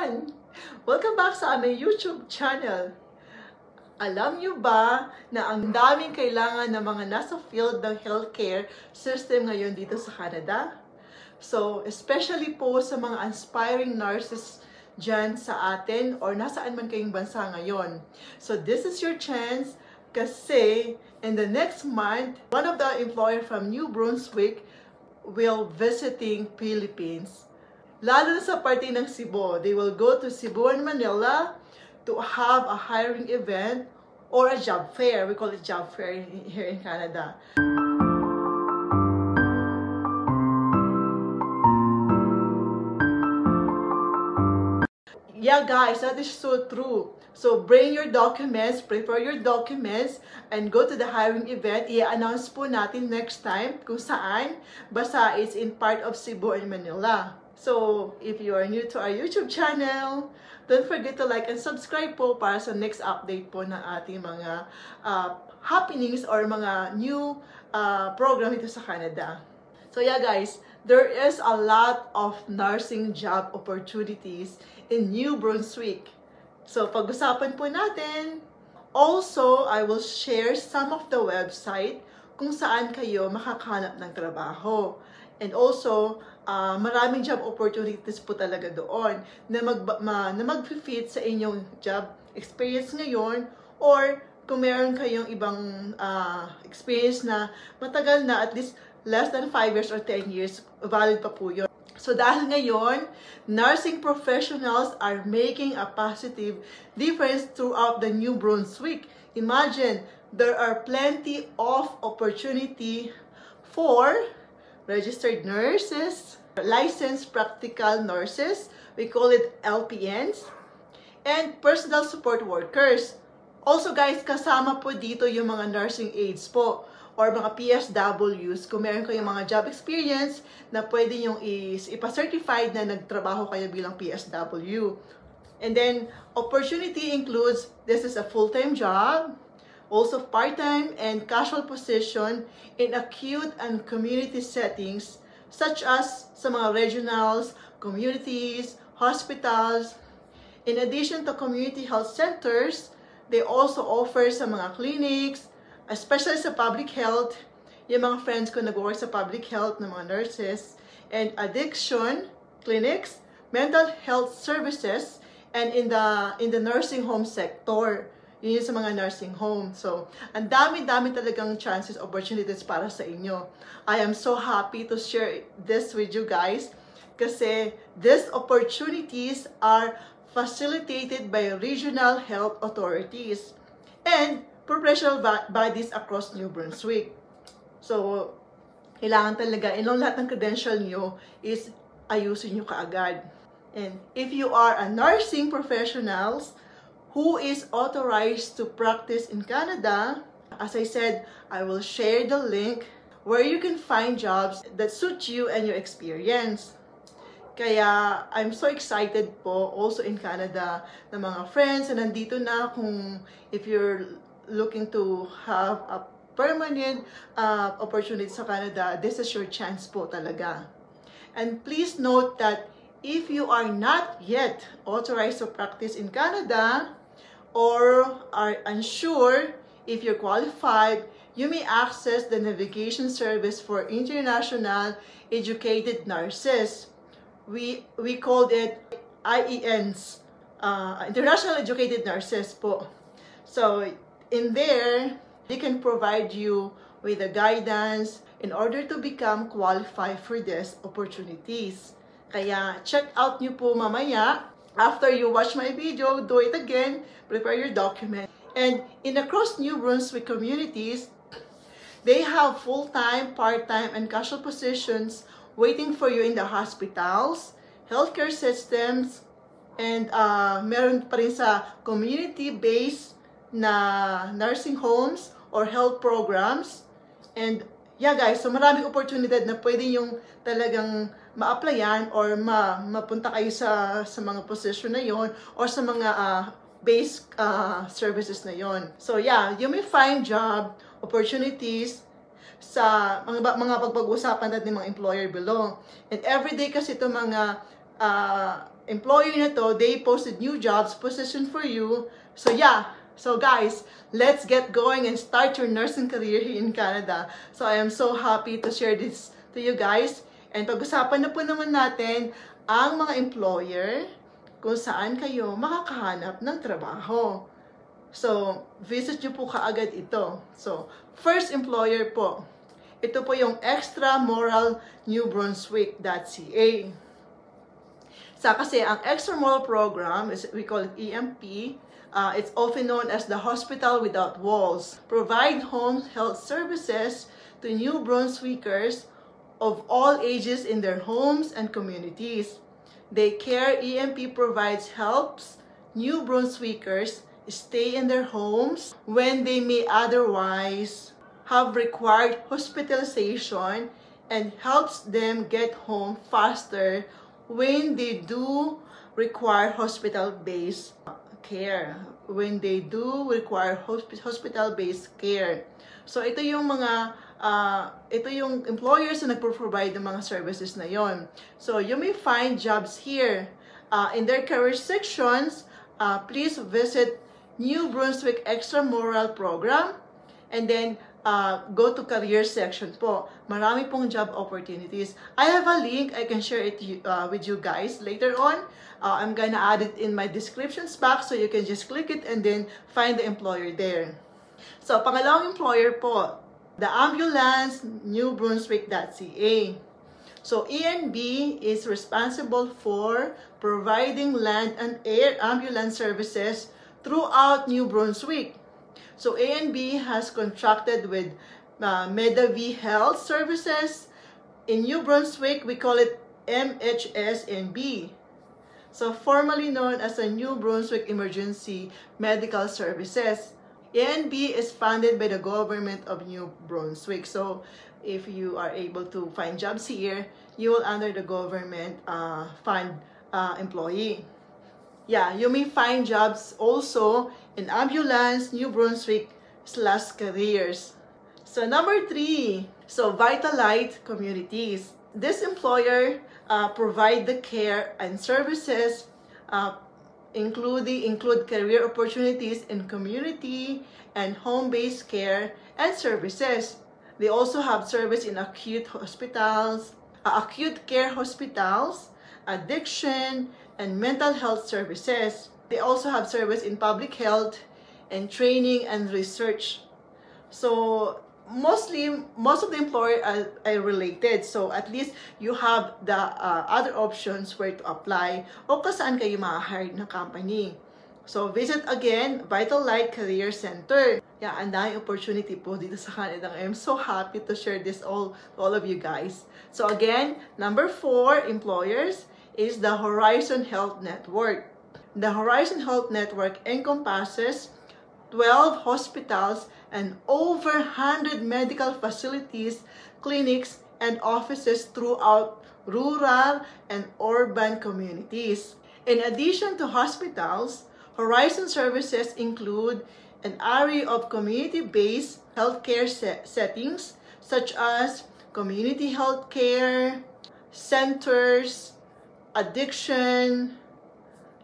everyone! Welcome back sa aming YouTube channel. Alam niyo ba na ang daming kailangan ng mga nasa field ng healthcare system ngayon dito sa Canada? So, especially po sa mga aspiring nurses dyan sa atin or nasaan man kayong bansa ngayon. So, this is your chance kasi in the next month, one of the employer from New Brunswick will visiting Philippines. Lalo na sa parte ng Cebu. They will go to Cebu and Manila to have a hiring event or a job fair. We call it job fair here in Canada. Yeah guys, that is so true. So bring your documents, prepare your documents, and go to the hiring event. I-announce po natin next time kung saan. Basta it's in part of Cebu and Manila. So, if you are new to our YouTube channel, don't forget to like and subscribe po para sa next update po ng ating mga happenings or mga new program dito sa Canada. So yeah guys, there is a lot of nursing job opportunities in New Brunswick. So, pag-usapan po natin. Also, I will share some of the website kung saan kayo makakahanap ng trabaho. And also, maraming job opportunities po talaga doon na mag-fit sa inyong job experience ngayon or kung meron kayong ibang experience na matagal na, at least less than 5 years or 10 years, valid pa po yun. So dahil ngayon, nursing professionals are making a positive difference throughout the New Brunswick. Imagine, there are plenty of opportunity for registered nurses, licensed practical nurses, we call it LPNs, and personal support workers. Also guys, kasama po dito yung mga nursing aides po, or mga PSWs, kung meron kayong mga job experience na pwede yung ipa-certified na nagtrabaho kayo bilang PSW. And then, opportunity includes, this is a full-time job, also part-time and casual position in acute and community settings such as sa mga regionals, communities, hospitals. In addition to community health centers, they also offer sa mga clinics, especially sa public health, yung mga friends ko nag-work sa public health ng mga nurses, and addiction clinics, mental health services, and in the nursing home sector. Yun yung sa mga nursing home. So, ang dami-dami talagang chances, opportunities para sa inyo. I am so happy to share this with you guys kasi these opportunities are facilitated by regional health authorities and professional bodies across New Brunswick. So, kailangan talaga, ilang lahat ng credential nyo is ayusin nyo kaagad. And if you are a nursing professionals who is authorized to practice in Canada, as I said, I will share the link where you can find jobs that suit you and your experience. Kaya, I'm so excited po also in Canada na mga friends na nandito na kung if you're looking to have a permanent opportunity sa Canada, this is your chance po talaga. And please note that if you are not yet authorized to practice in Canada, or are unsure if you're qualified, you may access the navigation service for international educated nurses. We called it IENs, International Educated Nurses po. So, in there, they can provide you with the guidance in order to become qualified for these opportunities. Kaya, check out nyo po mamaya. After you watch my video, do it again, prepare your document. And in across New Brunswick communities, they have full-time, part-time, and casual positions waiting for you in the hospitals, healthcare systems, and meron pa rin sa community-based na nursing homes or health programs. And yeah guys, so maraming oportunidad na pwede yung talagang ma-applyan or mapunta kayo sa mga position na yon or sa mga base services na yon. So yeah, you may find job opportunities sa mga pagpag-usapan natin ng mga employer below. And everyday kasi ito mga employer na to, they posted new jobs position for you. So yeah, so guys, let's get going and start your nursing career here in Canada. So I am so happy to share this to you guys. And pag-usapan na po naman natin ang mga employer kung saan kayo makakahanap ng trabaho. So, visit nyo po kaagad ito. So, first employer po. Ito po yung Extramural NewBrunswick.ca. Kasi ang Extramural program, we call it EMP, it's often known as the Hospital Without Walls, provide home health services to New Brunswickers of all ages in their homes and communities. EMP provides helps New Brunswickers stay in their homes when they may otherwise have required hospitalization and helps them get home faster when they do require hospital-based care. Hospital-based care. So ito yung mga ito yung employers na nagpo-provide ng mga services na yon. So you may find jobs here. In their career sections, please visit New Brunswick Extramural program and then go to career section po. Marami pong job opportunities. I have a link. I can share it with you guys later on. I'm gonna add it in my descriptions box so you can just click it and then find the employer there. So, pangalawang employer po, the Ambulance NewBrunswick.ca. So, ENB is responsible for providing land and air ambulance services throughout New Brunswick. So, ANB has contracted with Medavie Health Services. In New Brunswick, we call it MHSNB. So, formerly known as the New Brunswick Emergency Medical Services. ANB is funded by the government of New Brunswick. So, if you are able to find jobs here, you will under the government fund employee. Yeah, you may find jobs also in Ambulance, New Brunswick/careers. So number 3, so Vitalite Communities. This employer provide the care and services include career opportunities in community and home-based care and services. They also have service in acute care hospitals, addiction, and mental health services. They also have service in public health and training and research. So most of the employers are related. So at least you have the other options where to apply o kung saan kayo ma-hire ng company. So visit again Vitalite Career Center. Yeah, and daming opportunity po dito sa Canada. I'm so happy to share this all to all of you guys. So again, number 4 employers is the Horizon Health Network. The Horizon Health Network encompasses 12 hospitals and over 100 medical facilities, clinics, and offices throughout rural and urban communities. In addition to hospitals, Horizon services include an array of community-based healthcare settings such as community healthcare centers, addiction,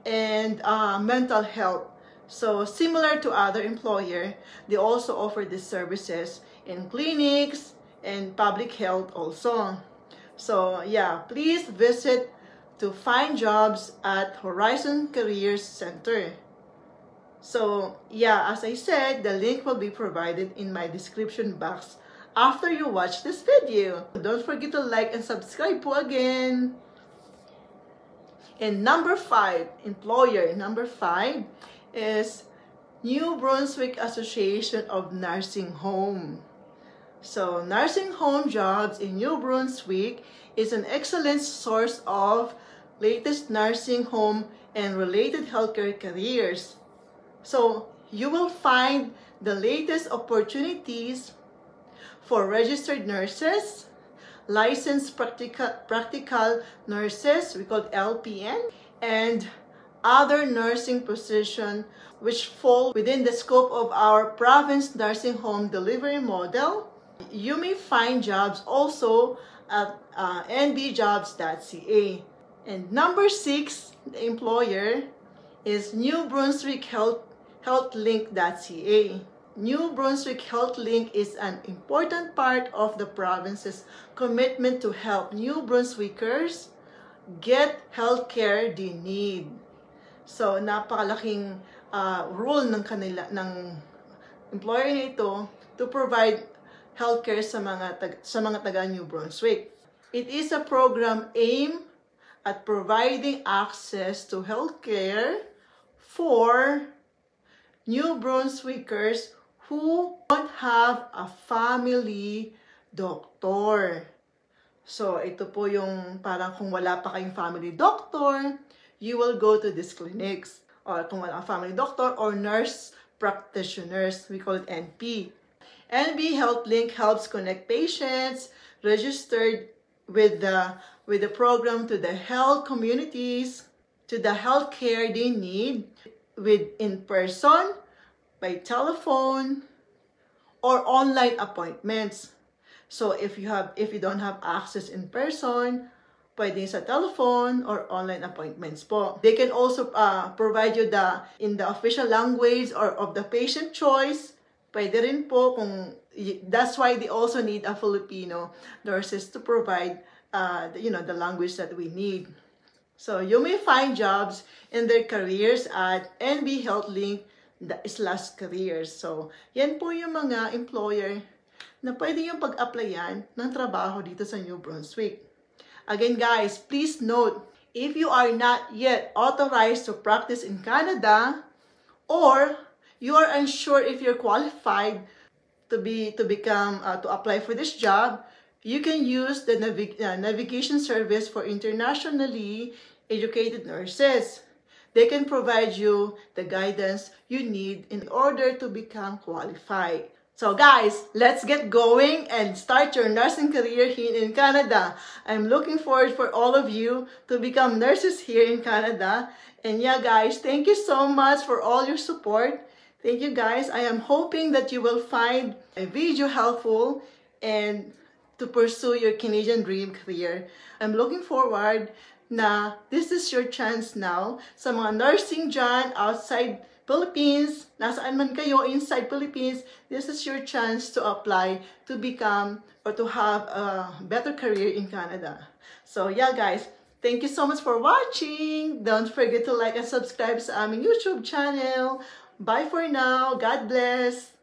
and mental health. So similar to other employer, they also offer these services in clinics and public health also. So yeah, please visit to find jobs at Horizon Career Center. So yeah, as I said, the link will be provided in my description box after you watch this video. Don't forget to like and subscribe po again. And number 5, employer number 5 is New Brunswick Association of Nursing Home. So nursing home jobs in New Brunswick is an excellent source of latest nursing home and related healthcare careers. So you will find the latest opportunities for registered nurses, licensed practical nurses, we call LPN, and other nursing positions which fall within the scope of our province nursing home delivery model. You may find jobs also at nbjobs.ca. And number 6, the employer is New Brunswick HealthLink.ca. New Brunswick HealthLink is an important part of the province's commitment to help New Brunswickers get healthcare they need. So, napakalaking role ng employer nito to provide healthcare sa mga taga New Brunswick. It is a program aimed at providing access to healthcare for New Brunswickers who don't have a family doctor. So, ito po yung parang kung wala pa kayong family doctor, you will go to these clinics. Or kung wala kang family doctor or nurse practitioners, we call it NP. NB HealthLink helps connect patients registered with the program to the health communities, to the health care they need, with in person, by telephone, or online appointments. So if you don't have access in person, pwede sa telephone or online appointments po. They can also provide you in the official language or of the patient choice. Pwede rin po that's why they also need a Filipino nurses to provide the language that we need. So you may find jobs in their careers at NB HealthLink/careers. So yan po yung mga employer na pwede yung pag-applyan ng trabaho dito sa New Brunswick. Again guys, please note, if you are not yet authorized to practice in Canada, or you are unsure if you're qualified to apply for this job, you can use the navigation service for internationally educated nurses. They can provide you the guidance you need in order to become qualified. So guys, let's get going and start your nursing career here in Canada. I'm looking forward for all of you to become nurses here in Canada. And yeah guys, thank you so much for all your support. Thank you guys. I am hoping that you will find a video helpful and to pursue your Canadian dream career. I'm looking forward na this is your chance now sa mga nursing dyan outside Philippines, nasaan man kayo inside Philippines, this is your chance to apply to become or to have a better career in Canada. So yeah guys, thank you so much for watching. Don't forget to like and subscribe sa aming YouTube channel. Bye for now. God bless.